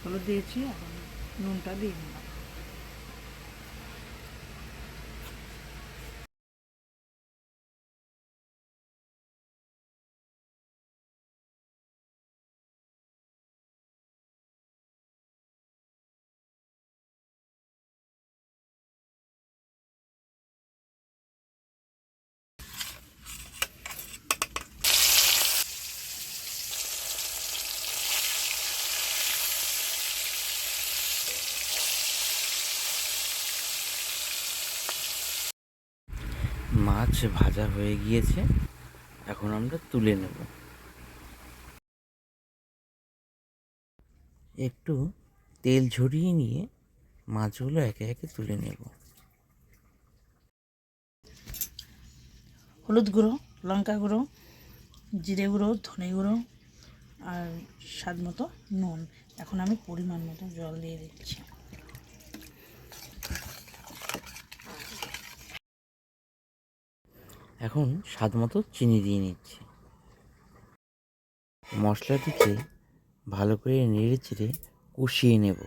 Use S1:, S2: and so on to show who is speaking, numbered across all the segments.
S1: হলুদ দিয়েছি, এখন নুনটা দিয়ে নিলাম।
S2: মাছ ভাজা হয়ে গিয়েছে, এখন আমরা তুলে নেব। একটু তেল ঝরিয়ে নিয়ে মাছগুলো একে একে তুলে নেব।
S1: হলুদ গুঁড়ো, লঙ্কা গুঁড়ো, জিরে গুঁড়ো, ধনে গুঁড়ো আর স্বাদ মতো নুন। এখন আমি পরিমাণ মতো জল দিয়ে দিচ্ছি।
S2: এখন স্বাদ মতো চিনি দিয়ে নিচ্ছি। মশলাটিকে ভালো করে নেড়ে চেড়ে কষিয়ে নেব।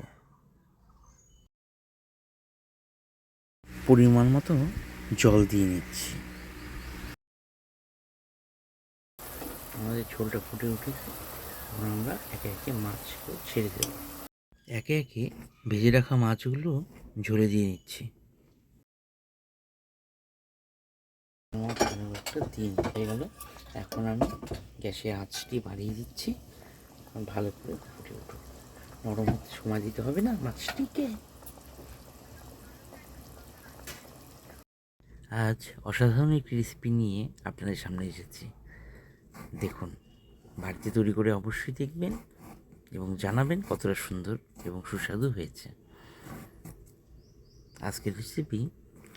S2: পরিমাণ মতো জল দিয়ে নিচ্ছি। আমাদের ঝোলটা ফুটে উঠেছে, এখন আমরা একে একে মাছগুলো ছেড়ে দেব। একে একে ভেজে রাখা মাছগুলো ঝোলে দিয়ে নিচ্ছি। একটা দিন হয়ে গেল, এখন আমি গ্যাসের আঁচটি বাড়িয়ে দিচ্ছি। ভালো করে ফুটে উঠুক, নরম হতে সময় দিতে হবে না মাছটিকে। আজ অসাধারণ একটি রেসিপি নিয়ে আপনাদের সামনে এসেছি। দেখুন, বাড়িতে তৈরি করে অবশ্যই দেখবেন এবং জানাবেন কতটা সুন্দর এবং সুস্বাদু হয়েছে। আজকের রেসিপি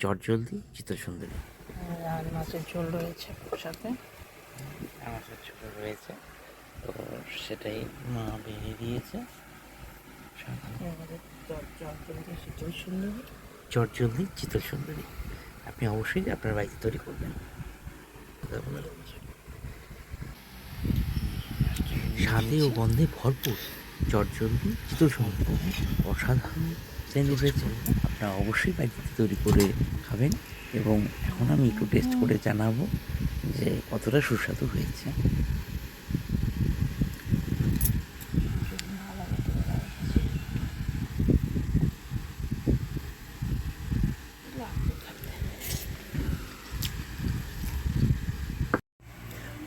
S2: চটজলদি চিত্রসুন্দরী।
S1: আর মাছের ঝোল রয়েছে সাথে।
S2: মাছের ঝোল রয়েছে, তো সেটাই মা বেরিয়ে দিয়েছে। চটজলদি চিত্রসুন্দরী আপনি অবশ্যই আপনার বাড়িতে তৈরি করবেন। স্বাদে ও গন্ধে ভরপুর চটজলদি চিত্রসুন্দরী অসাধারণ স্যান্ডউইচ হয়েছে। আপনারা অবশ্যই বাড়িতে তৈরি করে খাবেন এবং এখন আমি একটু টেস্ট করে জানাবো যে কতটা সুস্বাদু হয়েছে।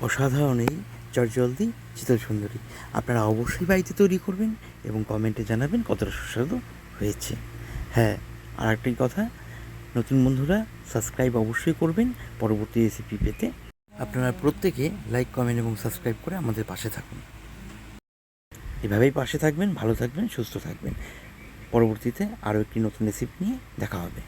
S2: অসাধারণ এই চটজলদি চিত্রসুন্দরী আপনারা অবশ্যই বাড়িতে তৈরি করবেন এবং কমেন্টে জানাবেন কতটা সুস্বাদু হয়েছে। হ্যাঁ, আর একটি কথা, নতুন বন্ধুরা সাবস্ক্রাইব অবশ্যই করবেন পরবর্তী রেসিপি পেতে। আপনারা প্রত্যেকে লাইক, কমেন্ট এবং সাবস্ক্রাইব করে আমাদের পাশে থাকুন। এভাবেই পাশে থাকবেন, ভালো থাকবেন, সুস্থ থাকবেন। পরবর্তীতে আরও একটি নতুন রেসিপি নিয়ে দেখা হবে।